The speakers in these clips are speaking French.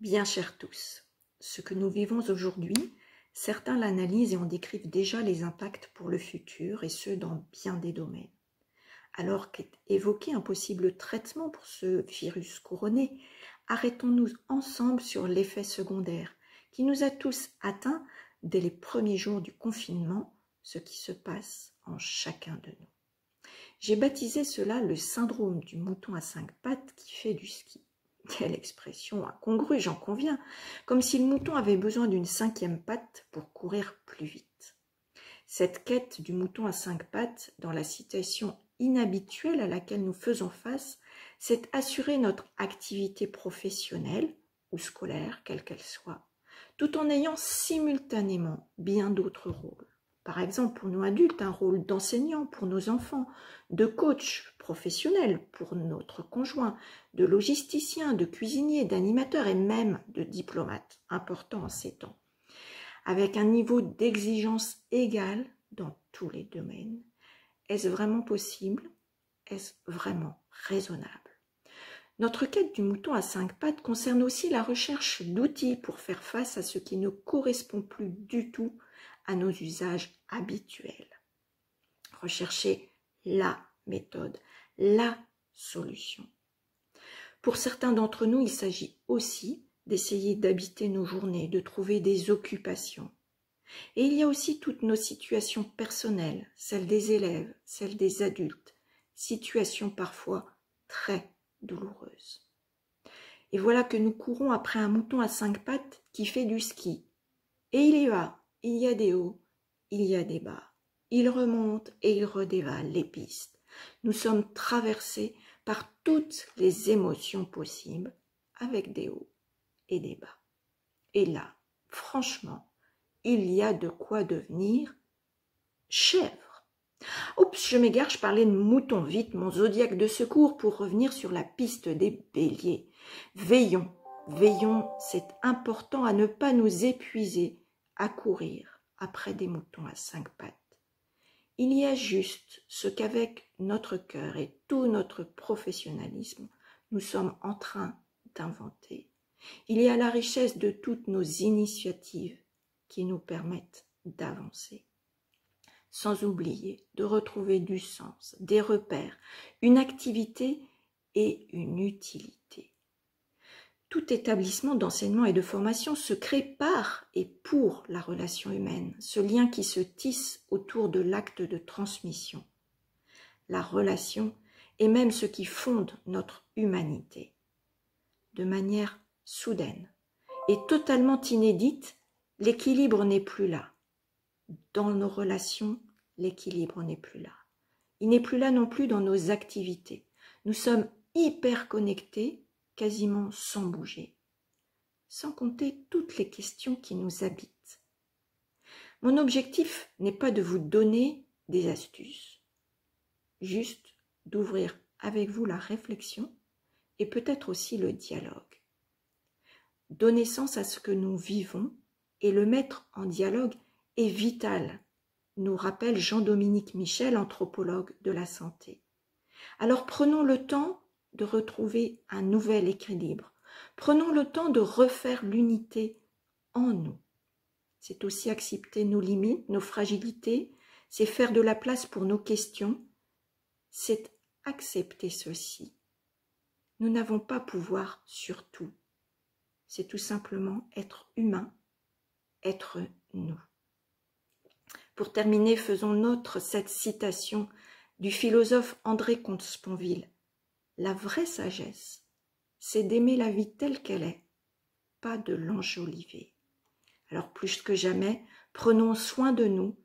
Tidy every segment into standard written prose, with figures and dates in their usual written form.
Bien chers tous, ce que nous vivons aujourd'hui, certains l'analysent et en décrivent déjà les impacts pour le futur, et ce dans bien des domaines. Alors qu'est évoqué un possible traitement pour ce virus couronné, arrêtons-nous ensemble sur l'effet secondaire qui nous a tous atteints dès les premiers jours du confinement, ce qui se passe en chacun de nous. J'ai baptisé cela le syndrome du mouton à 5 pattes qui fait du ski. Quelle expression incongrue, j'en conviens, comme si le mouton avait besoin d'une 5e patte pour courir plus vite. Cette quête du mouton à 5 pattes, dans la situation inhabituelle à laquelle nous faisons face, c'est assurer notre activité professionnelle ou scolaire, quelle qu'elle soit, tout en ayant simultanément bien d'autres rôles. Par exemple, pour nous adultes, un rôle d'enseignant pour nos enfants, de coach professionnel pour notre conjoint, de logisticien, de cuisinier, d'animateur et même de diplomate, important en ces temps, avec un niveau d'exigence égal dans tous les domaines. Est-ce vraiment possible? Est-ce vraiment raisonnable? Notre quête du mouton à 5 pattes concerne aussi la recherche d'outils pour faire face à ce qui ne correspond plus du tout à nos usages habituels. Rechercher la méthode, la solution. Pour certains d'entre nous, il s'agit aussi d'essayer d'habiter nos journées, de trouver des occupations. Et il y a aussi toutes nos situations personnelles, celles des élèves, celles des adultes, situations parfois très douloureuses. Et voilà que nous courons après un mouton à 5 pattes qui fait du ski. Et il y a des hauts, il y a des bas. Il remonte et il redévale les pistes. Nous sommes traversés par toutes les émotions possibles, avec des hauts et des bas. Et là, franchement, il y a de quoi devenir chèvre. Oups, je m'égare, je parlais de mouton, vite, mon zodiaque de secours pour revenir sur la piste des béliers. Veillons, c'est important à ne pas nous épuiser à courir après des moutons à 5 pattes. Il y a juste ce qu'avec notre cœur et tout notre professionnalisme, nous sommes en train d'inventer. Il y a la richesse de toutes nos initiatives qui nous permettent d'avancer. Sans oublier de retrouver du sens, des repères, une activité et une utilité. Tout établissement d'enseignement et de formation se crée par et pour la relation humaine, ce lien qui se tisse autour de l'acte de transmission. La relation est même ce qui fonde notre humanité. De manière soudaine et totalement inédite, l'équilibre n'est plus là. Dans nos relations, l'équilibre n'est plus là. Il n'est plus là non plus dans nos activités. Nous sommes hyper connectés, quasiment sans bouger, sans compter toutes les questions qui nous habitent. Mon objectif n'est pas de vous donner des astuces, juste d'ouvrir avec vous la réflexion et peut-être aussi le dialogue. Donner sens à ce que nous vivons et le mettre en dialogue est vital, nous rappelle Jean-Dominique Michel, anthropologue de la santé. Alors prenons le temps de retrouver un nouvel équilibre. Prenons le temps de refaire l'unité en nous. C'est aussi accepter nos limites, nos fragilités, c'est faire de la place pour nos questions, c'est accepter ceci. Nous n'avons pas pouvoir sur tout. C'est tout simplement être humain, être nous. Pour terminer, faisons nôtre cette citation du philosophe André Comte-Sponville. La vraie sagesse, c'est d'aimer la vie telle qu'elle est, pas de l'enjoliver. Alors plus que jamais, prenons soin de nous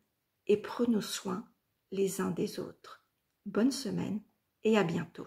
et prenons soin les uns des autres. Bonne semaine et à bientôt.